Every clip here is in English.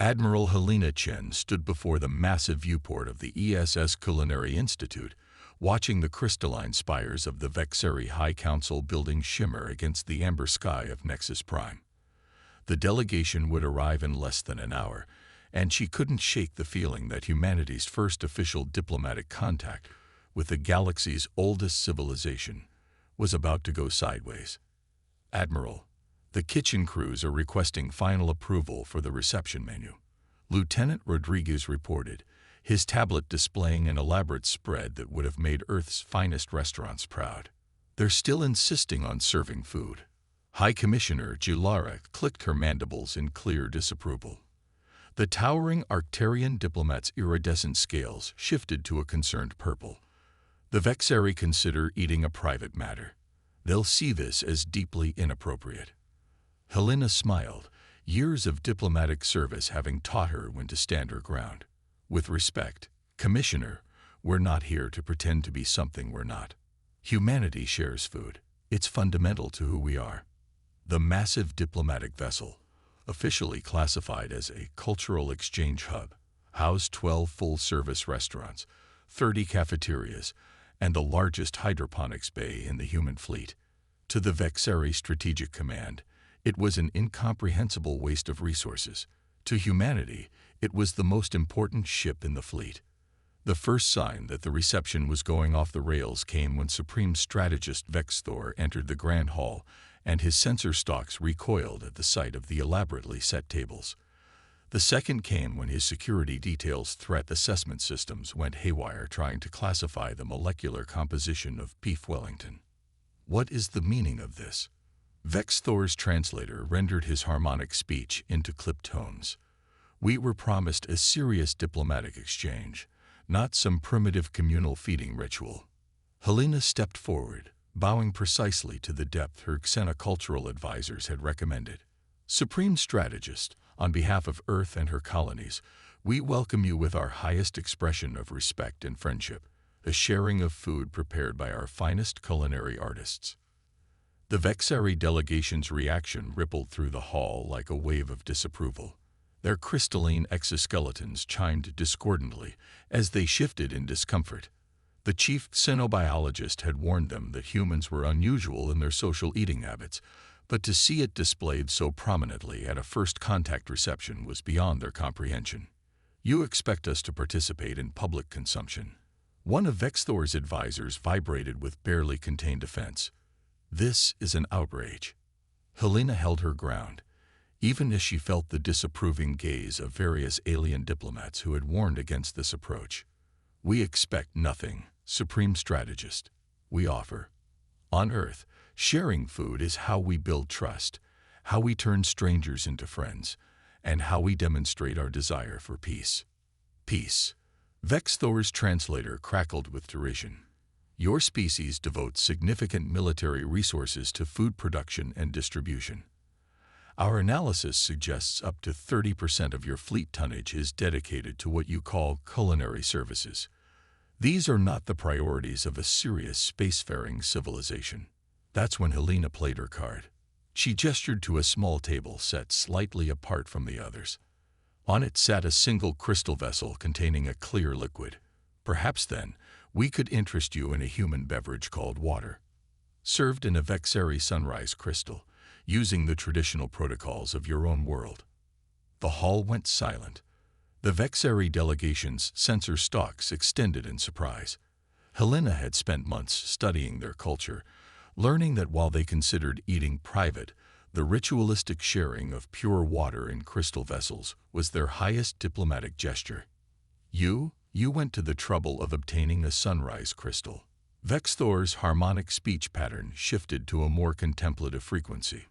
Admiral Helena Chen stood before the massive viewport of the ESS Culinary Institute, watching the crystalline spires of the Vexeri High Council building shimmer against the amber sky of Nexus Prime. The delegation would arrive in less than an hour, and she couldn't shake the feeling that humanity's first official diplomatic contact with the galaxy's oldest civilization was about to go sideways. "Admiral, the kitchen crews are requesting final approval for the reception menu," Lieutenant Rodriguez reported, his tablet displaying an elaborate spread that would have made Earth's finest restaurants proud. "They're still insisting on serving food." High Commissioner Gilara clicked her mandibles in clear disapproval. The towering Arcturian diplomat's iridescent scales shifted to a concerned purple. "The Vexeri consider eating a private matter. They'll see this as deeply inappropriate." Helena smiled, years of diplomatic service having taught her when to stand her ground. "With respect, Commissioner, we're not here to pretend to be something we're not. Humanity shares food. It's fundamental to who we are." The massive diplomatic vessel, officially classified as a cultural exchange hub, housed 12 full-service restaurants, 30 cafeterias, and the largest hydroponics bay in the human fleet. To the Vexeri Strategic Command, it was an incomprehensible waste of resources. To humanity, it was the most important ship in the fleet. The first sign that the reception was going off the rails came when Supreme Strategist Vexthor entered the Grand Hall, and his sensor stalks recoiled at the sight of the elaborately set tables. The second came when his security detail's threat assessment systems went haywire trying to classify the molecular composition of beef Wellington. "What is the meaning of this?" Vexthor's translator rendered his harmonic speech into clipped tones. "We were promised a serious diplomatic exchange, not some primitive communal feeding ritual." Helena stepped forward, bowing precisely to the depth her xenocultural advisors had recommended. "Supreme Strategist, on behalf of Earth and her colonies, we welcome you with our highest expression of respect and friendship, a sharing of food prepared by our finest culinary artists." The Vexeri delegation's reaction rippled through the hall like a wave of disapproval. Their crystalline exoskeletons chimed discordantly as they shifted in discomfort. The chief xenobiologist had warned them that humans were unusual in their social eating habits, but to see it displayed so prominently at a first-contact reception was beyond their comprehension. "You expect us to participate in public consumption?" One of Vexthor's advisors vibrated with barely contained offense. "This is an outrage." Helena held her ground, even as she felt the disapproving gaze of various alien diplomats who had warned against this approach. "We expect nothing, Supreme Strategist. We offer. On Earth, sharing food is how we build trust, how we turn strangers into friends, and how we demonstrate our desire for peace." "Peace." Vexthor's translator crackled with derision. "Your species devotes significant military resources to food production and distribution. Our analysis suggests up to 30% of your fleet tonnage is dedicated to what you call culinary services. These are not the priorities of a serious spacefaring civilization." That's when Helena played her card. She gestured to a small table set slightly apart from the others. On it sat a single crystal vessel containing a clear liquid. "Perhaps, then, we could interest you in a human beverage called water, served in a Vexeri sunrise crystal, using the traditional protocols of your own world." The hall went silent. The Vexeri delegation's sensor stalks extended in surprise. Helena had spent months studying their culture, learning that while they considered eating private, the ritualistic sharing of pure water in crystal vessels was their highest diplomatic gesture. You went to the trouble of obtaining a sunrise crystal." Vexthor's harmonic speech pattern shifted to a more contemplative frequency.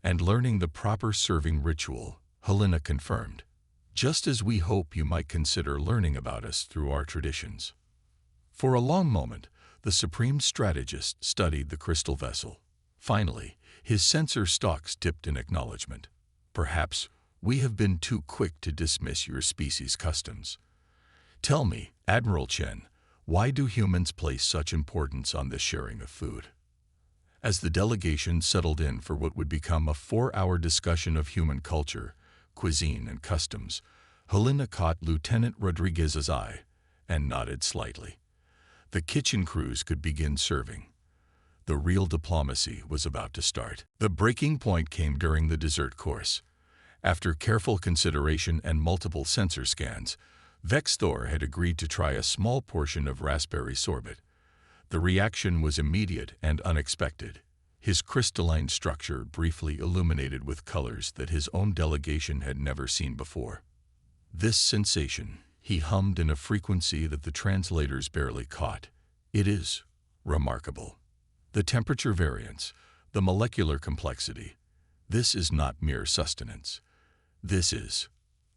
"And learning the proper serving ritual," Helena confirmed. "Just as we hope you might consider learning about us through our traditions." For a long moment, the Supreme Strategist studied the crystal vessel. Finally, his sensor stalks dipped in acknowledgement. "Perhaps we have been too quick to dismiss your species' customs. Tell me, Admiral Chen, why do humans place such importance on this sharing of food?" As the delegation settled in for what would become a 4-hour discussion of human culture, cuisine, and customs, Helena caught Lieutenant Rodriguez's eye and nodded slightly. The kitchen crews could begin serving. The real diplomacy was about to start. The breaking point came during the dessert course. After careful consideration and multiple sensor scans, Vex Thor had agreed to try a small portion of raspberry sorbet. The reaction was immediate and unexpected. His crystalline structure briefly illuminated with colors that his own delegation had never seen before. This sensation, he hummed in a frequency that the translators barely caught. It is remarkable. The temperature variance, the molecular complexity. This is not mere sustenance. This is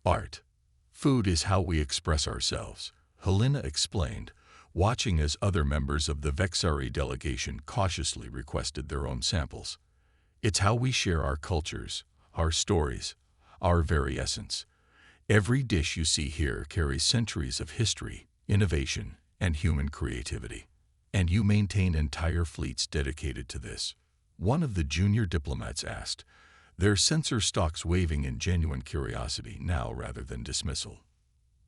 art. Food is how we express ourselves, Helena explained, watching as other members of the Vexari delegation cautiously requested their own samples. It's how we share our cultures, our stories, our very essence. Every dish you see here carries centuries of history, innovation, and human creativity. And you maintain entire fleets dedicated to this. One of the junior diplomats asked, their sensor stalks waving in genuine curiosity now rather than dismissal.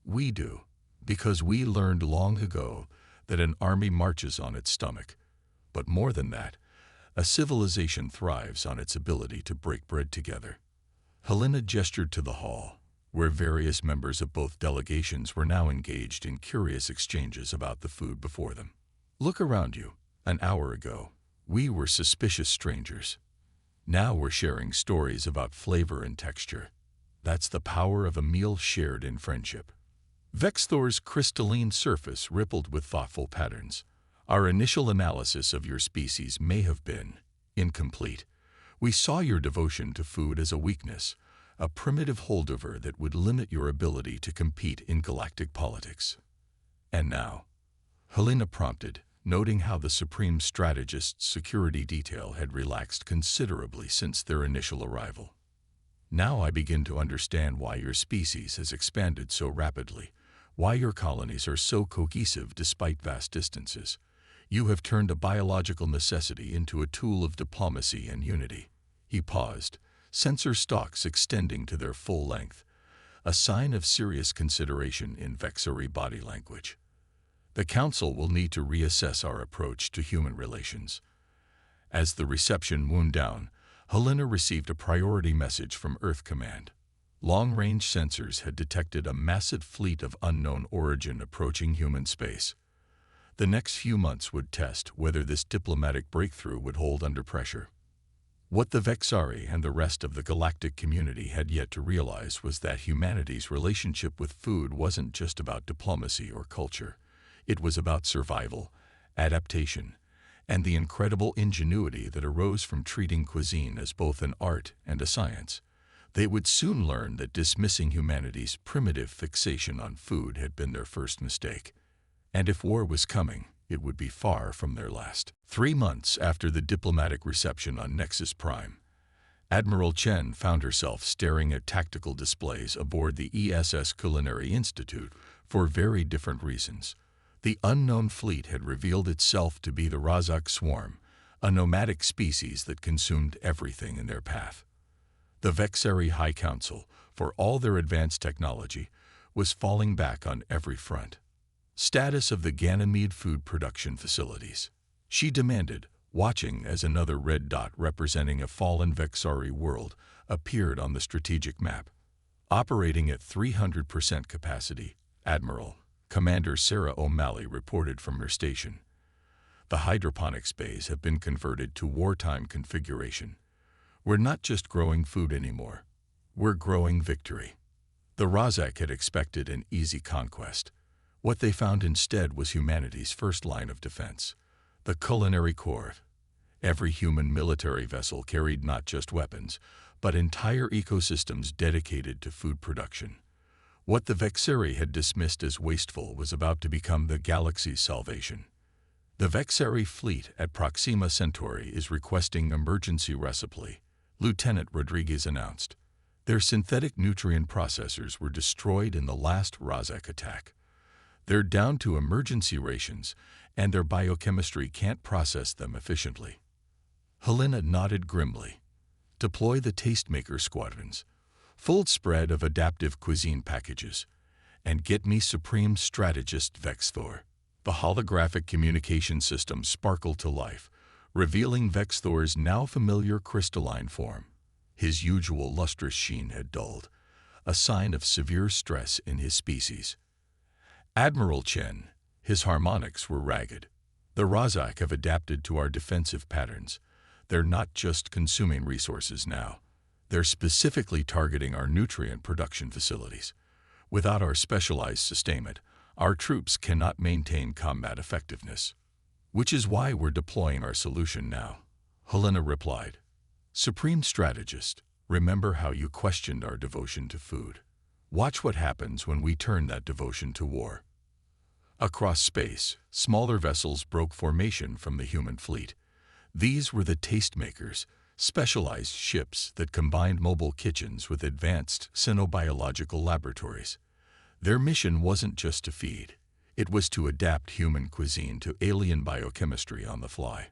We do, because we learned long ago that an army marches on its stomach. But more than that, a civilization thrives on its ability to break bread together. Helena gestured to the hall, where various members of both delegations were now engaged in curious exchanges about the food before them. Look around you. An hour ago, we were suspicious strangers. Now we're sharing stories about flavor and texture. That's the power of a meal shared in friendship. Vex Thor's crystalline surface rippled with thoughtful patterns. Our initial analysis of your species may have been incomplete. We saw your devotion to food as a weakness, a primitive holdover that would limit your ability to compete in galactic politics. And now, Helena prompted, noting how the Supreme Strategist's security detail had relaxed considerably since their initial arrival. Now I begin to understand why your species has expanded so rapidly, why your colonies are so cohesive despite vast distances. You have turned a biological necessity into a tool of diplomacy and unity. He paused, sensor stalks extending to their full length, a sign of serious consideration in Vexari body language. The Council will need to reassess our approach to human relations. As the reception wound down, Helena received a priority message from Earth Command. Long-range sensors had detected a massive fleet of unknown origin approaching human space. The next few months would test whether this diplomatic breakthrough would hold under pressure. What the Vexari and the rest of the galactic community had yet to realize was that humanity's relationship with food wasn't just about diplomacy or culture. It was about survival, adaptation, and the incredible ingenuity that arose from treating cuisine as both an art and a science. They would soon learn that dismissing humanity's primitive fixation on food had been their first mistake. And if war was coming, it would be far from their last. 3 months after the diplomatic reception on Nexus Prime, Admiral Chen found herself staring at tactical displays aboard the ESS Culinary Institute for very different reasons. The unknown fleet had revealed itself to be the Razak Swarm, a nomadic species that consumed everything in their path. The Vexari High Council, for all their advanced technology, was falling back on every front. Status of the Ganymede food production facilities. She demanded, watching as another red dot representing a fallen Vexari world appeared on the strategic map. Operating at 300% capacity, Admiral Commander Sarah O'Malley reported from her station. The hydroponics bays have been converted to wartime configuration. We're not just growing food anymore. We're growing victory. The Razak had expected an easy conquest. What they found instead was humanity's first line of defense. The Culinary Corps. Every human military vessel carried not just weapons, but entire ecosystems dedicated to food production. What the Vexari had dismissed as wasteful was about to become the galaxy's salvation. The Vexari fleet at Proxima Centauri is requesting emergency resupply, Lieutenant Rodriguez announced. Their synthetic nutrient processors were destroyed in the last Razak attack. They're down to emergency rations, and their biochemistry can't process them efficiently. Helena nodded grimly. Deploy the tastemaker squadrons. full spread of adaptive cuisine packages, and get me Supreme Strategist Vex Thor. The holographic communication system sparkled to life, revealing Vex Thor's now familiar crystalline form. His usual lustrous sheen had dulled, a sign of severe stress in his species. Admiral Chen, his harmonics were ragged. The Razak have adapted to our defensive patterns. They're not just consuming resources now. They're specifically targeting our nutrient production facilities. Without our specialized sustainment, our troops cannot maintain combat effectiveness. Which is why we're deploying our solution now. Helena replied, Supreme Strategist, remember how you questioned our devotion to food. Watch what happens when we turn that devotion to war. Across space, smaller vessels broke formation from the human fleet. These were the Tastemakers, specialized ships that combined mobile kitchens with advanced xenobiological laboratories. Their mission wasn't just to feed. It was to adapt human cuisine to alien biochemistry on the fly.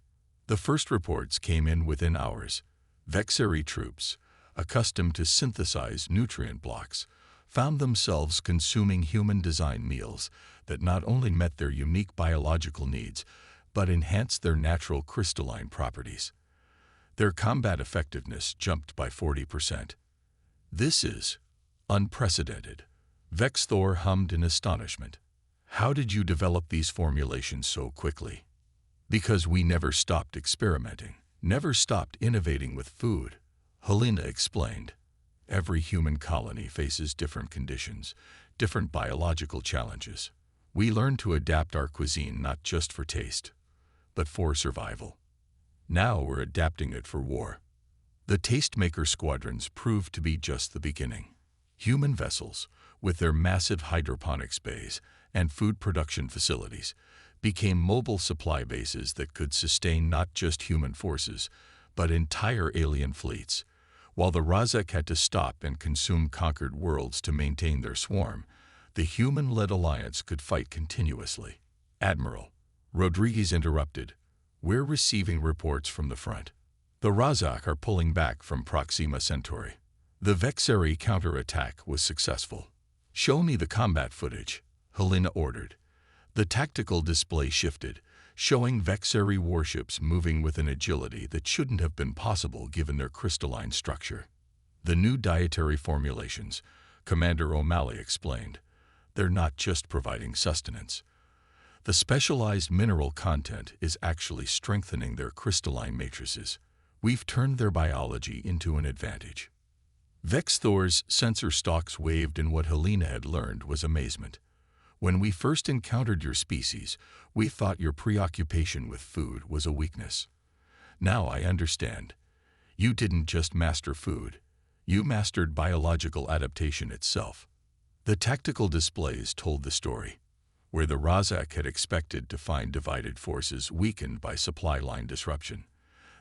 The first reports came in within hours. Vexeri troops, accustomed to synthesize nutrient blocks, found themselves consuming human-designed meals that not only met their unique biological needs, but enhanced their natural crystalline properties. Their combat effectiveness jumped by 40%. This is unprecedented. Vex Thor hummed in astonishment. How did you develop these formulations so quickly? Because we never stopped experimenting, never stopped innovating with food, Helena explained. Every human colony faces different conditions, different biological challenges. We learn to adapt our cuisine not just for taste, but for survival. Now we're adapting it for war. The Tastemaker squadrons proved to be just the beginning. Human vessels, with their massive hydroponics bays and food production facilities, became mobile supply bases that could sustain not just human forces, but entire alien fleets. While the Razak had to stop and consume conquered worlds to maintain their swarm, the human-led alliance could fight continuously. Admiral Rodriguez interrupted. We're receiving reports from the front. The Razak are pulling back from Proxima Centauri. The Vexeri counterattack was successful. Show me the combat footage, Helena ordered. The tactical display shifted, showing Vexeri warships moving with an agility that shouldn't have been possible given their crystalline structure. The new dietary formulations, Commander O'Malley explained, they're not just providing sustenance. The specialized mineral content is actually strengthening their crystalline matrices. We've turned their biology into an advantage. Vex Thor's sensor stalks waved in what Helena had learned was amazement. When we first encountered your species, we thought your preoccupation with food was a weakness. Now I understand. You didn't just master food. You mastered biological adaptation itself. The tactical displays told the story. Where the Razak had expected to find divided forces weakened by supply line disruption,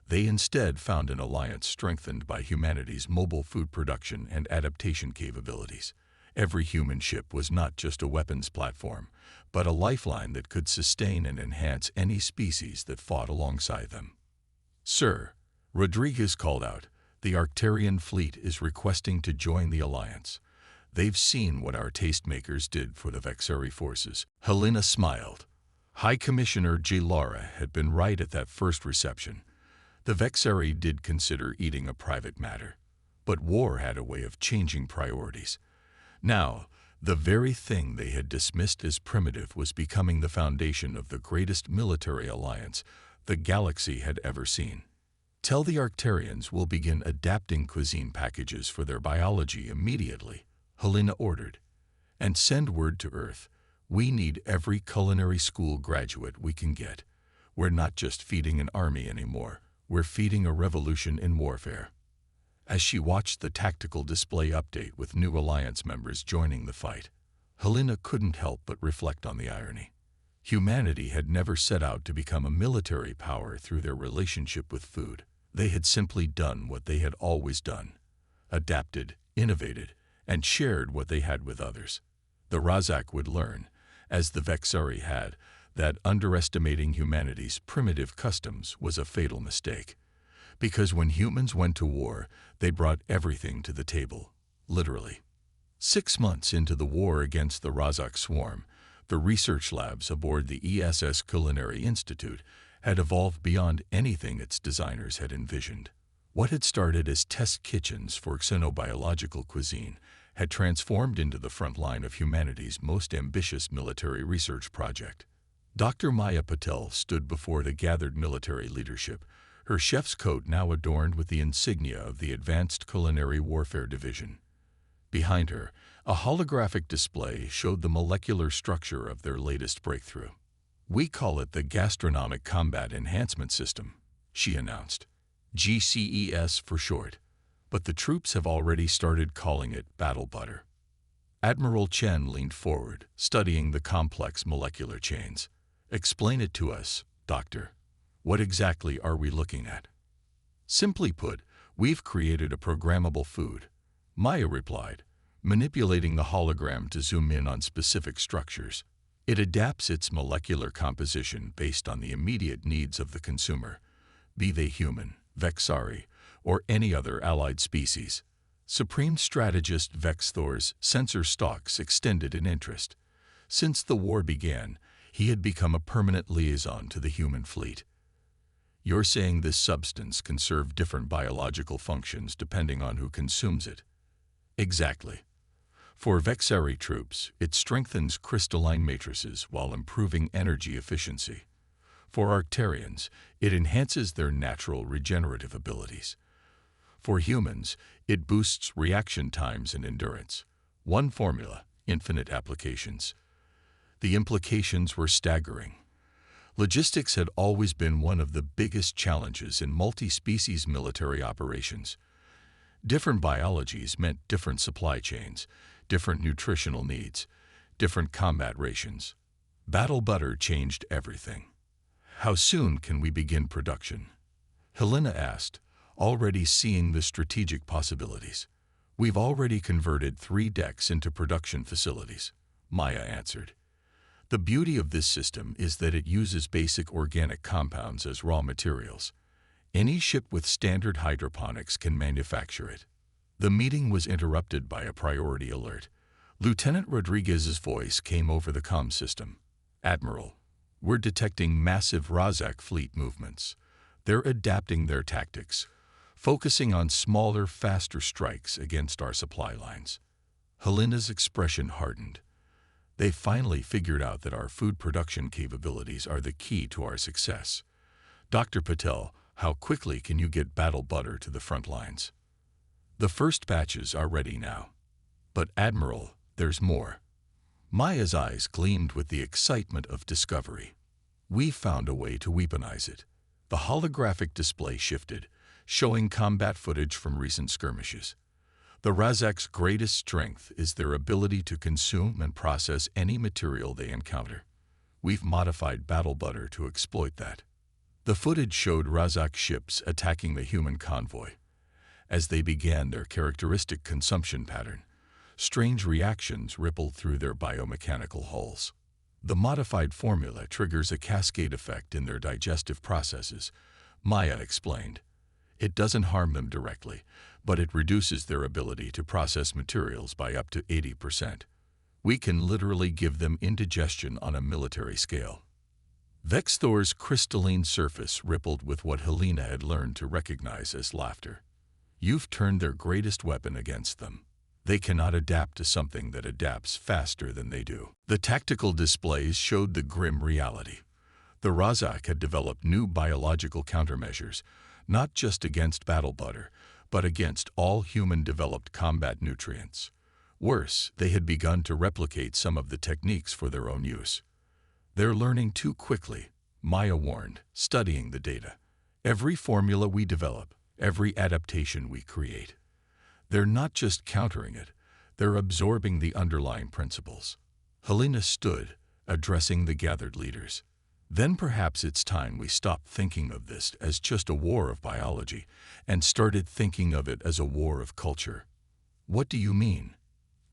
they instead found an alliance strengthened by humanity's mobile food production and adaptation capabilities. Every human ship was not just a weapons platform, but a lifeline that could sustain and enhance any species that fought alongside them. Sir, Rodriguez called out, the Arcturian fleet is requesting to join the alliance. They've seen what our Tastemakers did for the Vexeri forces. Helena smiled. High Commissioner J. Lara had been right at that first reception. The Vexeri did consider eating a private matter, but war had a way of changing priorities. Now, the very thing they had dismissed as primitive was becoming the foundation of the greatest military alliance the galaxy had ever seen. Tell the Arcturians we'll begin adapting cuisine packages for their biology immediately, Helena ordered. And send word to Earth. We need every culinary school graduate we can get. We're not just feeding an army anymore. We're feeding a revolution in warfare. As she watched the tactical display update with new alliance members joining the fight, Helena couldn't help but reflect on the irony. Humanity had never set out to become a military power through their relationship with food. They had simply done what they had always done: adapted, innovated, and shared what they had with others. The Razak would learn, as the Vexeri had, that underestimating humanity's primitive customs was a fatal mistake. Because when humans went to war, they brought everything to the table. literally. 6 months into the war against the Razak swarm, the research labs aboard the ESS Culinary Institute had evolved beyond anything its designers had envisioned. What had started as test kitchens for xenobiological cuisine had transformed into the front line of humanity's most ambitious military research project. Dr. Maya Patel stood before the gathered military leadership, her chef's coat now adorned with the insignia of the Advanced Culinary Warfare Division. Behind her, a holographic display showed the molecular structure of their latest breakthrough. "We call it the Gastronomic Combat Enhancement System," she announced. GCES for short, but the troops have already started calling it Battle Butter. Admiral Chen leaned forward, studying the complex molecular chains. "Explain it to us, Doctor. What exactly are we looking at?" "Simply put, we've created a programmable food," Maya replied, manipulating the hologram to zoom in on specific structures. It adapts its molecular composition based on the immediate needs of the consumer, be they human, Vexari, or any other allied species. Supreme Strategist Vex Thor's sensor stalks extended in interest. Since the war began, he had become a permanent liaison to the human fleet. "You're saying this substance can serve different biological functions depending on who consumes it?" "Exactly. For Vexari troops, it strengthens crystalline matrices while improving energy efficiency. For Arcturians, it enhances their natural regenerative abilities. For humans, it boosts reaction times and endurance. One formula, infinite applications." The implications were staggering. Logistics had always been one of the biggest challenges in multi-species military operations. Different biologies meant different supply chains, different nutritional needs, different combat rations. Battle Butter changed everything. "How soon can we begin production?" Helena asked, already seeing the strategic possibilities. "We've already converted 3 decks into production facilities," Maya answered. "The beauty of this system is that it uses basic organic compounds as raw materials. Any ship with standard hydroponics can manufacture it." The meeting was interrupted by a priority alert. Lieutenant Rodriguez's voice came over the comm system. "Admiral, we're detecting massive Razak fleet movements. They're adapting their tactics, focusing on smaller, faster strikes against our supply lines." Helena's expression hardened. "They finally figured out that our food production capabilities are the key to our success. Dr. Patel, how quickly can you get Battle Butter to the front lines?" "The first batches are ready now." "But Admiral, there's more." Maya's eyes gleamed with the excitement of discovery. "We've found a way to weaponize it." The holographic display shifted, showing combat footage from recent skirmishes. "The Razak's greatest strength is their ability to consume and process any material they encounter. We've modified Battle Butter to exploit that." The footage showed Razak ships attacking the human convoy. As they began their characteristic consumption pattern, strange reactions rippled through their biomechanical hulls. "The modified formula triggers a cascade effect in their digestive processes," Maya explained. "It doesn't harm them directly, but it reduces their ability to process materials by up to 80%. We can literally give them indigestion on a military scale." Vex Thor's crystalline surface rippled with what Helena had learned to recognize as laughter. "You've turned their greatest weapon against them. They cannot adapt to something that adapts faster than they do." The tactical displays showed the grim reality. The Razak had developed new biological countermeasures, not just against Battle Butter, but against all human-developed combat nutrients. Worse, they had begun to replicate some of the techniques for their own use. "They're learning too quickly," Maya warned, studying the data. "Every formula we develop, every adaptation we create, they're not just countering it, they're absorbing the underlying principles." Helena stood, addressing the gathered leaders. "Then perhaps it's time we stopped thinking of this as just a war of biology and started thinking of it as a war of culture." "What do you mean?"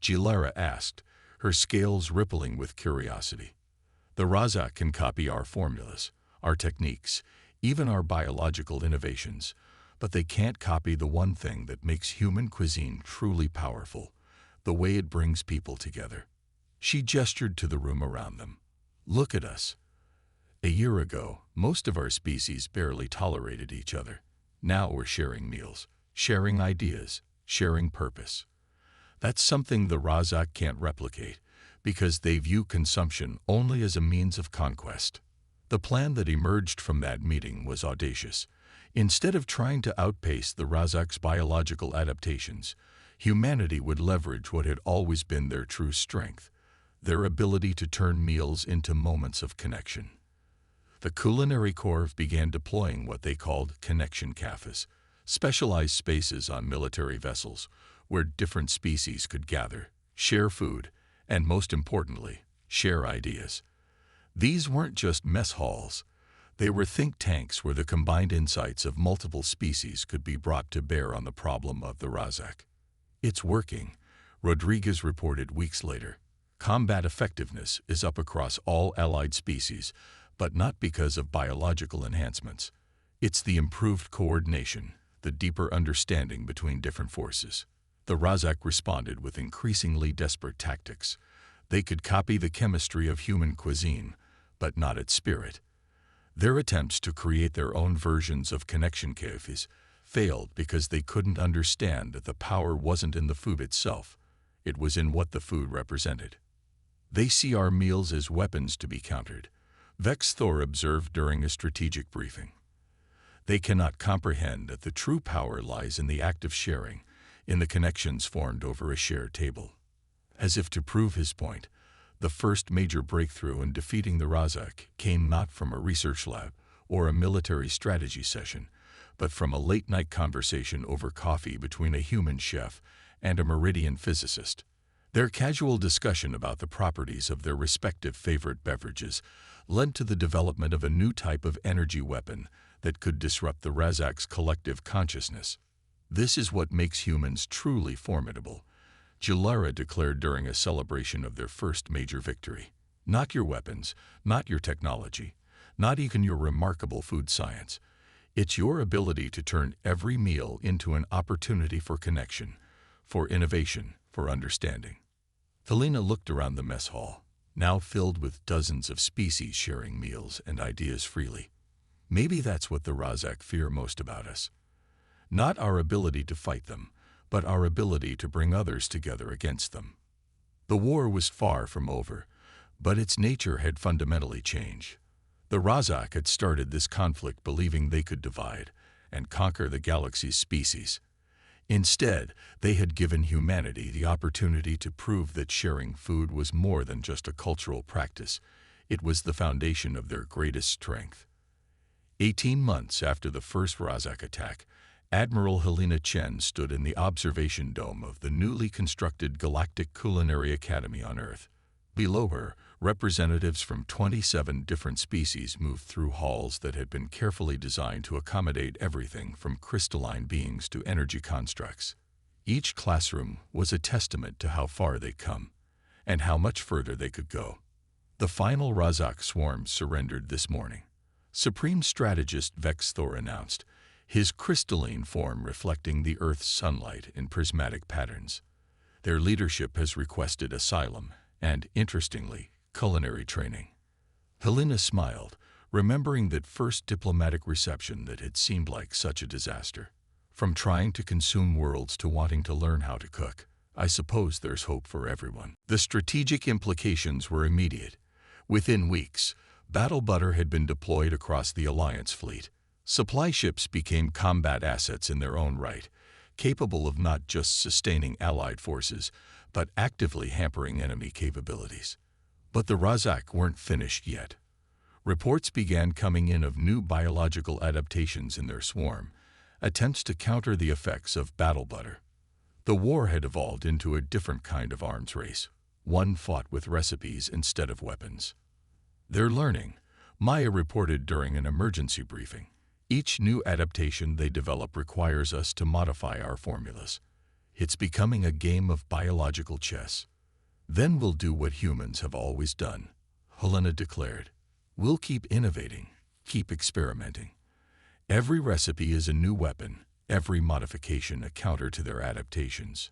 Gilara asked, her scales rippling with curiosity. "The Razak can copy our formulas, our techniques, even our biological innovations, But they can't copy the one thing that makes human cuisine truly powerful, the way it brings people together. She gestured to the room around them. Look at us. A year ago, most of our species barely tolerated each other. Now we're sharing meals, sharing ideas, sharing purpose. That's something the Razak can't replicate, because they view consumption only as a means of conquest. The plan that emerged from that meeting was audacious. Instead of trying to outpace the Razak's biological adaptations, humanity would leverage what had always been their true strength, their ability to turn meals into moments of connection. The Culinary Corps began deploying what they called connection cafes, specialized spaces on military vessels where different species could gather, share food, and most importantly, share ideas. These weren't just mess halls. They were think tanks where the combined insights of multiple species could be brought to bear on the problem of the Razak. It's working, Rodriguez reported weeks later. Combat effectiveness is up across all allied species, but not because of biological enhancements. It's the improved coordination, the deeper understanding between different forces. The Razak responded with increasingly desperate tactics. They could copy the chemistry of human cuisine, but not its spirit. Their attempts to create their own versions of connection cafes failed because they couldn't understand that the power wasn't in the food itself. It was in what the food represented. They see our meals as weapons to be countered, Vex Thor observed during a strategic briefing. They cannot comprehend that the true power lies in the act of sharing, in the connections formed over a shared table. As if to prove his point, the first major breakthrough in defeating the Razak came not from a research lab or a military strategy session, but from a late-night conversation over coffee between a human chef and a Meridian physicist. Their casual discussion about the properties of their respective favorite beverages led to the development of a new type of energy weapon that could disrupt the Razak's collective consciousness. This is what makes humans truly formidable, Julara declared during a celebration of their first major victory. Not your weapons, not your technology, not even your remarkable food science. It's your ability to turn every meal into an opportunity for connection, for innovation, for understanding. Helena looked around the mess hall, now filled with dozens of species sharing meals and ideas freely. Maybe that's what the Razak fear most about us. Not our ability to fight them, but our ability to bring others together against them. The war was far from over, but its nature had fundamentally changed. The Razak had started this conflict believing they could divide and conquer the galaxy's species. Instead, they had given humanity the opportunity to prove that sharing food was more than just a cultural practice. It was the foundation of their greatest strength. 18 months after the first Razak attack, Admiral Helena Chen stood in the observation dome of the newly constructed Galactic Culinary Academy on Earth. Below her, representatives from 27 different species moved through halls that had been carefully designed to accommodate everything from crystalline beings to energy constructs. Each classroom was a testament to how far they'd come, and how much further they could go. The final Razak swarm surrendered this morning. Supreme Strategist Vex Thor announced, his crystalline form reflecting the Earth's sunlight in prismatic patterns. Their leadership has requested asylum and, interestingly, culinary training. Helena smiled, remembering that first diplomatic reception that had seemed like such a disaster. From trying to consume worlds to wanting to learn how to cook, I suppose there's hope for everyone. The strategic implications were immediate. Within weeks, Battle Butter had been deployed across the Alliance fleet. Supply ships became combat assets in their own right, capable of not just sustaining Allied forces, but actively hampering enemy capabilities. But the Razak weren't finished yet. Reports began coming in of new biological adaptations in their swarm, attempts to counter the effects of Battle Butter. The war had evolved into a different kind of arms race, one fought with recipes instead of weapons. They're learning, Maya reported during an emergency briefing. Each new adaptation they develop requires us to modify our formulas. It's becoming a game of biological chess. Then we'll do what humans have always done, Helena declared. We'll keep innovating, keep experimenting. Every recipe is a new weapon, every modification a counter to their adaptations.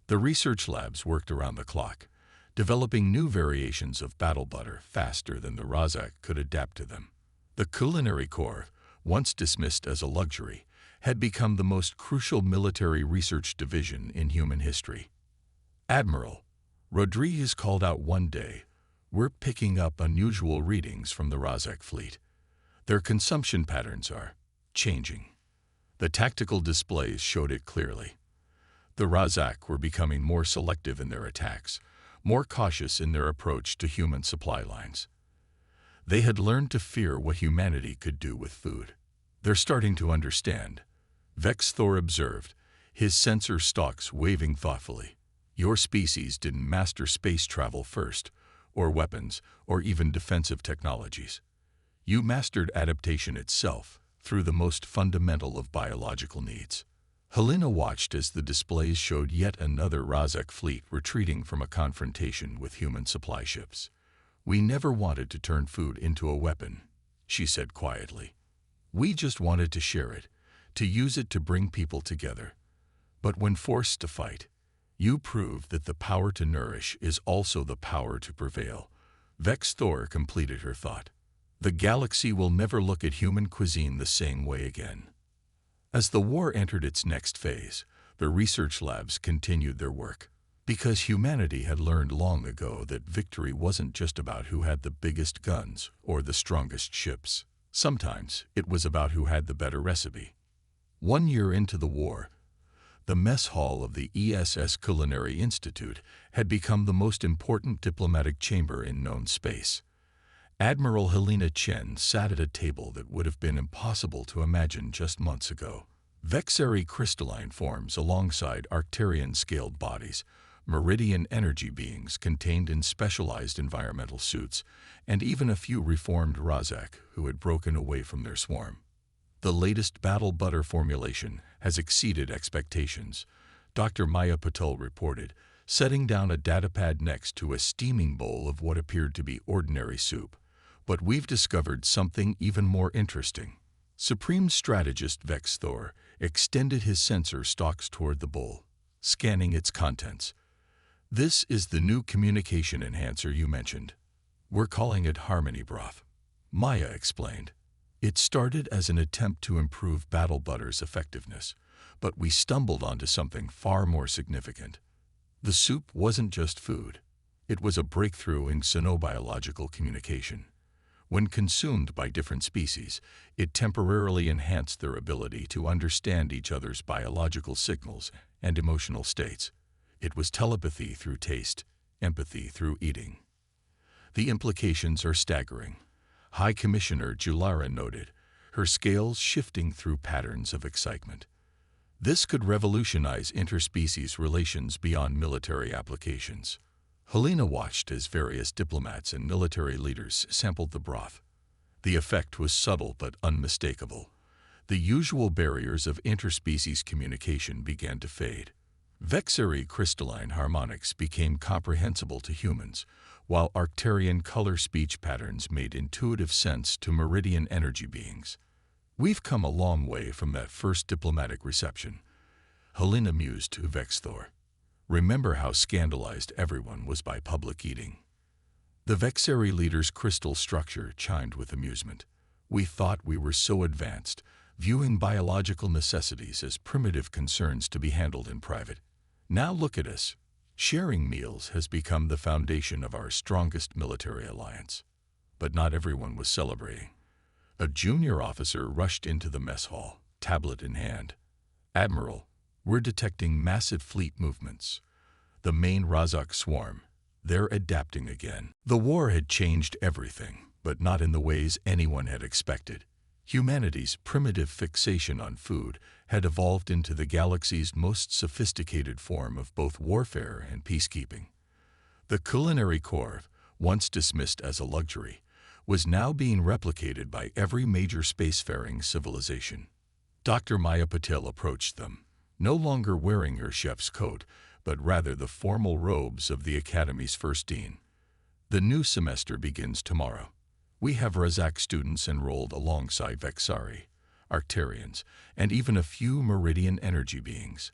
The research labs worked around the clock, developing new variations of battle butter faster than the Razak could adapt to them. The Culinary Corps, once dismissed as a luxury, had become the most crucial military research division in human history. Admiral Rodriguez called out one day, "We're picking up unusual readings from the Razak fleet. Their consumption patterns are changing." The tactical displays showed it clearly. The Razak were becoming more selective in their attacks, more cautious in their approach to human supply lines. They had learned to fear what humanity could do with food. "They're starting to understand," Vex Thor observed, his sensor stalks waving thoughtfully. "Your species didn't master space travel first, or weapons, or even defensive technologies. You mastered adaptation itself through the most fundamental of biological needs." Helena watched as the displays showed yet another Razak fleet retreating from a confrontation with human supply ships. "We never wanted to turn food into a weapon," she said quietly. "We just wanted to share it, to use it to bring people together. But when forced to fight, you proved that the power to nourish is also the power to prevail." Vex Thor completed her thought. "The galaxy will never look at human cuisine the same way again." As the war entered its next phase, the research labs continued their work. Because humanity had learned long ago that victory wasn't just about who had the biggest guns or the strongest ships. Sometimes it was about who had the better recipe. 1 year into the war, the mess hall of the ESS Culinary Institute had become the most important diplomatic chamber in known space. Admiral Helena Chen sat at a table that would have been impossible to imagine just months ago. Vexeri crystalline forms alongside Arcturian-scaled bodies, meridian energy beings contained in specialized environmental suits, and even a few reformed Razak who had broken away from their swarm. "The latest battle butter formulation has exceeded expectations," Dr. Maya Patel reported, setting down a datapad next to a steaming bowl of what appeared to be ordinary soup. "But we've discovered something even more interesting." Supreme Strategist Vex Thor extended his sensor stalks toward the bowl, scanning its contents. "This is the new communication enhancer you mentioned. We're calling it Harmony Broth," Maya explained. "It started as an attempt to improve battle butter's effectiveness, but we stumbled onto something far more significant. The soup wasn't just food. It was a breakthrough in xenobiological communication. When consumed by different species, it temporarily enhanced their ability to understand each other's biological signals and emotional states. It was telepathy through taste, empathy through eating." "The implications are staggering," High Commissioner Julara noted, her scales shifting through patterns of excitement. "This could revolutionize interspecies relations beyond military applications." Helena watched as various diplomats and military leaders sampled the broth. The effect was subtle but unmistakable. The usual barriers of interspecies communication began to fade. Vexeri crystalline harmonics became comprehensible to humans, while Arcturian color speech patterns made intuitive sense to meridian energy beings. "We've come a long way from that first diplomatic reception," Helena mused to Vex Thor. "Remember how scandalized everyone was by public eating?" The Vexeri leader's crystal structure chimed with amusement. "We thought we were so advanced, viewing biological necessities as primitive concerns to be handled in private. Now look at us. Sharing meals has become the foundation of our strongest military alliance." But not everyone was celebrating. A junior officer rushed into the mess hall, tablet in hand. "Admiral, we're detecting massive fleet movements. The main Razak swarm. They're adapting again." The war had changed everything, but not in the ways anyone had expected. Humanity's primitive fixation on food had evolved into the galaxy's most sophisticated form of both warfare and peacekeeping. The Culinary Corps, once dismissed as a luxury, was now being replicated by every major spacefaring civilization. Dr. Maya Patel approached them, no longer wearing her chef's coat, but rather the formal robes of the Academy's first dean. "The new semester begins tomorrow. We have Razak students enrolled alongside Vexari. Arcturians, and even a few meridian energy beings.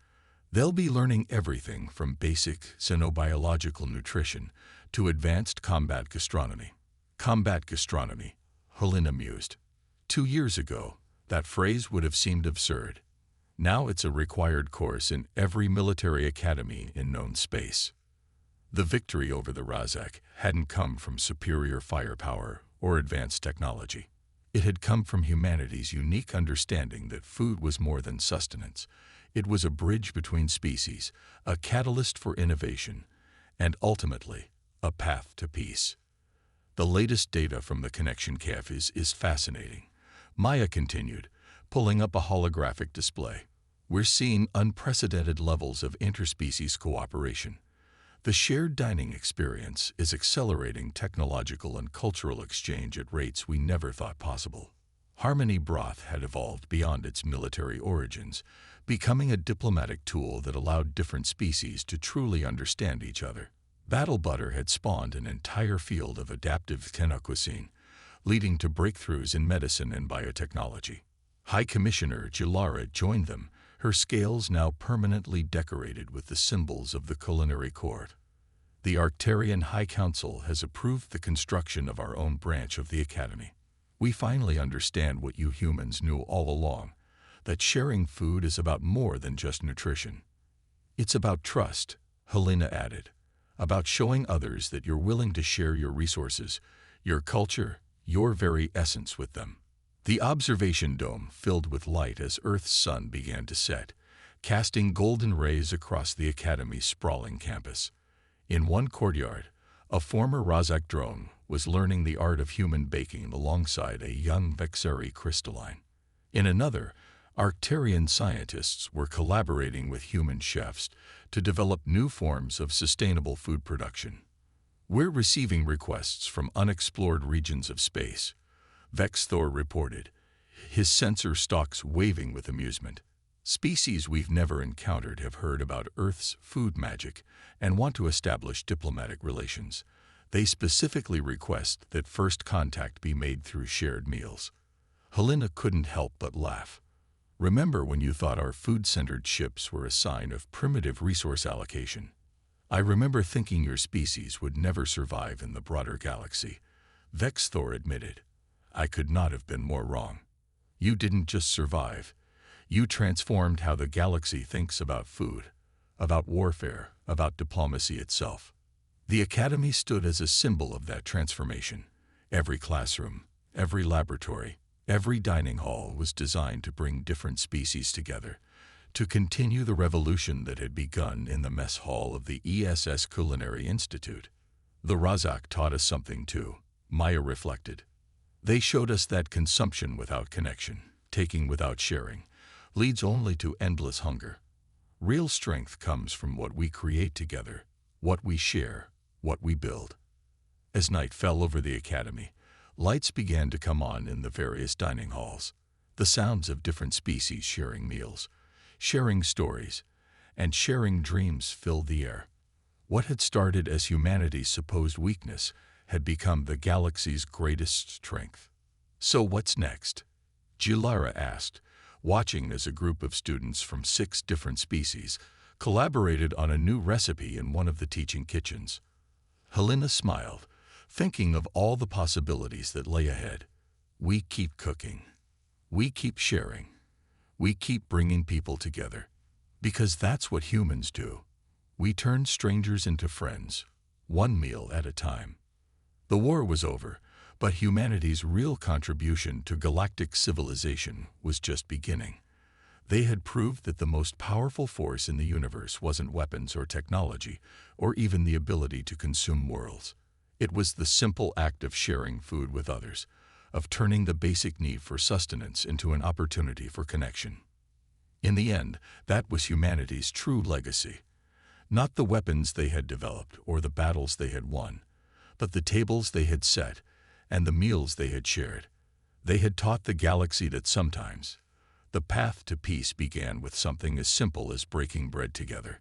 They'll be learning everything from basic xenobiological nutrition to advanced combat gastronomy. Combat gastronomy, Helena mused. 2 years ago, that phrase would have seemed absurd. Now it's a required course in every military academy in known space. The victory over the Razak hadn't come from superior firepower or advanced technology. It had come from humanity's unique understanding that food was more than sustenance. It was a bridge between species, a catalyst for innovation, and ultimately, a path to peace. The latest data from the Connection Caf is fascinating. Maya continued, pulling up a holographic display. We're seeing unprecedented levels of interspecies cooperation. The shared dining experience is accelerating technological and cultural exchange at rates we never thought possible. Harmony broth had evolved beyond its military origins, becoming a diplomatic tool that allowed different species to truly understand each other. Battle butter had spawned an entire field of adaptive cuisine, leading to breakthroughs in medicine and biotechnology. High Commissioner Jilara joined them, her scales now permanently decorated with the symbols of the culinary court. The Arcturian High Council has approved the construction of our own branch of the Academy. We finally understand what you humans knew all along, that sharing food is about more than just nutrition. It's about trust, Helena added, about showing others that you're willing to share your resources, your culture, your very essence with them. The observation dome filled with light as Earth's sun began to set, casting golden rays across the Academy's sprawling campus. In one courtyard, a former Razak drone was learning the art of human baking alongside a young Vexeri crystalline. In another, Arcturian scientists were collaborating with human chefs to develop new forms of sustainable food production. We're receiving requests from unexplored regions of space, Vexthor reported, his sensor stalks waving with amusement. Species we've never encountered have heard about Earth's food magic and want to establish diplomatic relations. They specifically request that first contact be made through shared meals. Helena couldn't help but laugh. Remember when you thought our food-centered ships were a sign of primitive resource allocation? I remember thinking your species would never survive in the broader galaxy, Vexthor admitted. I could not have been more wrong. You didn't just survive. You transformed how the galaxy thinks about food, about warfare, about diplomacy itself. The Academy stood as a symbol of that transformation. Every classroom, every laboratory, every dining hall was designed to bring different species together, to continue the revolution that had begun in the mess hall of the ESS Culinary Institute. The Razak taught us something too, Maya reflected. They showed us that consumption without connection, taking without sharing, leads only to endless hunger. Real strength comes from what we create together, what we share, what we build. As night fell over the Academy, lights began to come on in the various dining halls. The sounds of different species sharing meals, sharing stories, and sharing dreams filled the air. What had started as humanity's supposed weakness had become the galaxy's greatest strength. So what's next? Jilara asked, watching as a group of students from 6 different species collaborated on a new recipe in one of the teaching kitchens. Helena smiled, thinking of all the possibilities that lay ahead. We keep cooking. We keep sharing. We keep bringing people together. Because that's what humans do. We turn strangers into friends, one meal at a time. The war was over, but humanity's real contribution to galactic civilization was just beginning. They had proved that the most powerful force in the universe wasn't weapons or technology, or even the ability to consume worlds. It was the simple act of sharing food with others, of turning the basic need for sustenance into an opportunity for connection. In the end, that was humanity's true legacy. Not the weapons they had developed or the battles they had won, but the tables they had set and the meals they had shared. They had taught the galaxy that sometimes the path to peace began with something as simple as breaking bread together.